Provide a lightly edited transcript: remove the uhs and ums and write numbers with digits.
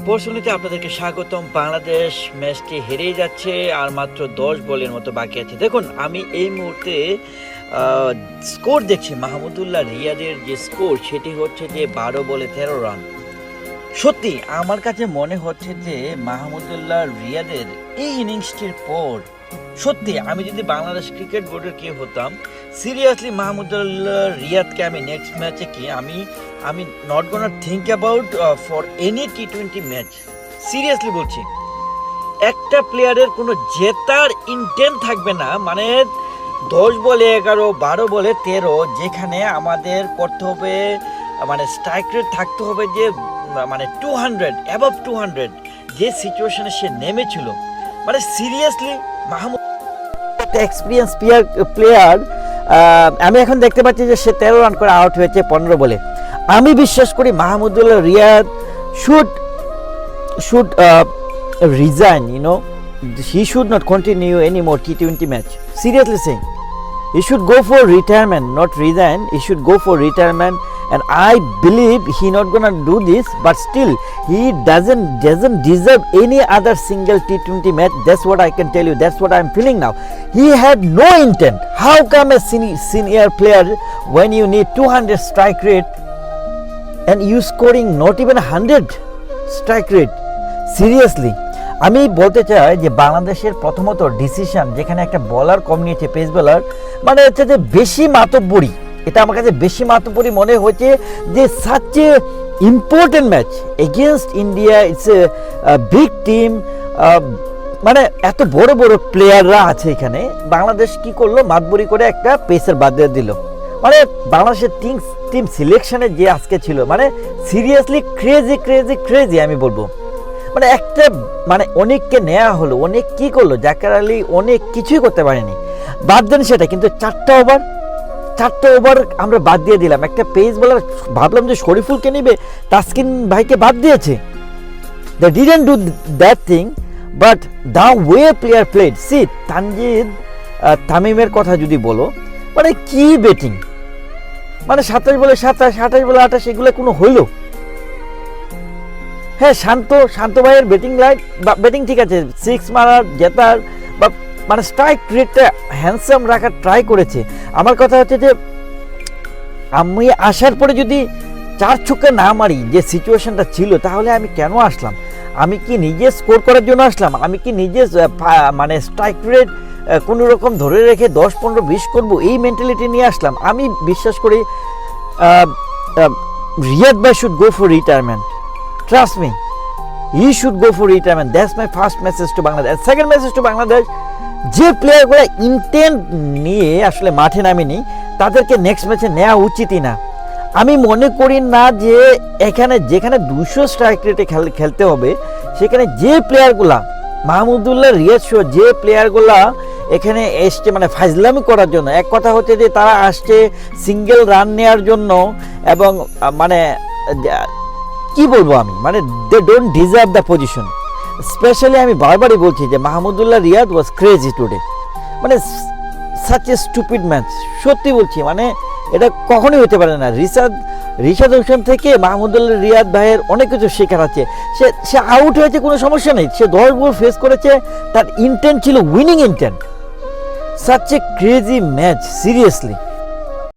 Sports উনিতে আপনাদেরকে স্বাগতম। বাংলাদেশ ম্যাচটি হেরেই যাচ্ছে, আর মাত্র 10 বলের মতো বাকি আছে। দেখুন, আমি এই মুহূর্তে স্কোর দেখছি। মাহমুদুল্লাহ রিয়াদের যে স্কোর সেটি হচ্ছে যে 12 বলে 13 রান। সত্যি আমার কাছে মনে হচ্ছে যে মাহমুদুল্লাহ রিয়াদের এই ইনিংসটির পর সত্যি আমি যদি বাংলাদেশ ক্রিকেট বোর্ডের কেউ হতাম, সিরিয়াসলি মাহমুদুল্লাহ রিয়াদকে আমি নেক্সট ম্যাচে কি আমি not gonna think about for any টি-20 ম্যাচ। সিরিয়াসলি বলছি, একটা প্লেয়ারের কোনো জেতার ইন্টেন্ট থাকবে না, মানে 10 বলে 11, 12 বলে 13, যেখানে আমাদের করতে হবে মানে স্ট্রাইক রেট থাকতে হবে যে মানে 200 অ্যাবভ 200, যে সিচুয়েশনে সে নেমেছিল। মানে সিরিয়াসলি মাহমুদ একটা এক্সপিরিয়েন্স প্লেয়ার। আমি এখন দেখতে পাচ্ছি যে সে 13 রান করে আউট হয়েছে 15 বলে। আমি বিশ্বাস করি Mahmudullah Riyad should resign, he should not continue any more T20 match. Seriously saying, he should go for retirement, not resign. He should go for retirement, and I believe he not gonna do this, but still he doesn't deserve any other single T20 match. That's what I can tell you. That's what I'm feeling now. He had no intent. How come a senior player, when you need 200 strike rate and you scoring not even 100 strike rate? Seriously, আমি বলতে চাই যে বাংলাদেশের প্রথমত decision, যেখানে একটা বলার কম নিয়েছে, পেস বলার, মানে হচ্ছে যে বেশি মাতব্বরি। এটা আমার কাছে বেশি মাতব্বরি মনে হচ্ছে যে such a important match against India, it's a big team, মানে এত বড় বড় প্লেয়াররা আছে এখানে। বাংলাদেশ কি করলো, মাতবরি করে একটা পেসার বাদ দিয়ে দিল। মানে বাংলাদেশের টিম সিলেকশনে যে আজকে ছিল, মানে সিরিয়াসলি ক্রেজি আমি বলবো। মানে একটা মানে অনেককে নেওয়া হলো, অনেক কি করলো, জাকের আলী অনেক কিছুই করতে পারেনি, বাদ দেন সেটা, কিন্তু 4টা ওভার আমরা বাদ দিয়ে দিলাম। একটা পেস বলার ভাবলাম যে শরীফুলকে নিবে, তাসকিন ভাইকে বাদ দিয়েছে। They didn't do that thing, but the way player played, see তামিমের কথা যদি বলো, মানে কি ব্যাটিং, মানে 27 বলে 27, 28 বলে 28, এগুলো কোনো হইলো? হ্যাঁ, শান্ত ভাইয়ের ব্যাটিং ঠিক আছে, 6 মারার, জেতার বা মানে স্ট্রাইক রেটটা হ্যান্ডসাম রাখার ট্রাই করেছে। আমার কথা হচ্ছে যে আমি আসার পরে যদি 4 ছক্কা না মারি, যে সিচুয়েশনটা ছিল, তাহলে আমি কেন আসলাম? আমি কি নিজে স্কোর করার জন্য আসলাম? আমি কি নিজে মানে স্ট্রাইক রেট কোনো রকম ধরে রেখে 10, 15, 20 করবো, এই মেন্টালিটি নিয়ে আসলাম? আমি বিশ্বাস করি রিয়াদ ভাই should go for retirement. Trust me, he should go for retirement. That's my first message to Bangladesh. And second message to Bangladesh, যে প্লেয়ারগুলো ইন্টেন্ট নিয়ে আসলে মাঠে নামেনি, তাদেরকে নেক্সট ম্যাচে নেওয়া উচিতই না। আমি মনে করি না যে যেখানে 200 স্ট্রাইক রেটে খেলতে হবে, সেখানে যে প্লেয়ারগুলা মাহমুদুল্লাহ রিয়াদ সহ যে প্লেয়ারগুলা এখানে এসছে মানে ফাজলামি করার জন্য, এক কথা হচ্ছে যে তারা আসছে সিঙ্গেল রান নেওয়ার জন্য, এবং মানে কি বলবো আমি, মানে they don't deserve the position. Specially আমি বারবারই বলছি যে Mahmudullah Riyad was crazy today, মানে সাচ এ স্টুপিড ম্যাচ। সত্যি বলছি, মানে এটা কখনোই হতে পারে না। রিশাদ হোসেন থেকে মাহমুদুল্লাহ রিয়াদ ভাইয়ের অনেক কিছু শেখার আছে। সে আউট হয়েছে, কোনো সমস্যা নেই, সে 10 বল ফেস করেছে, তার ইন্টেন্ট ছিল winning intent. Such a crazy match, seriously.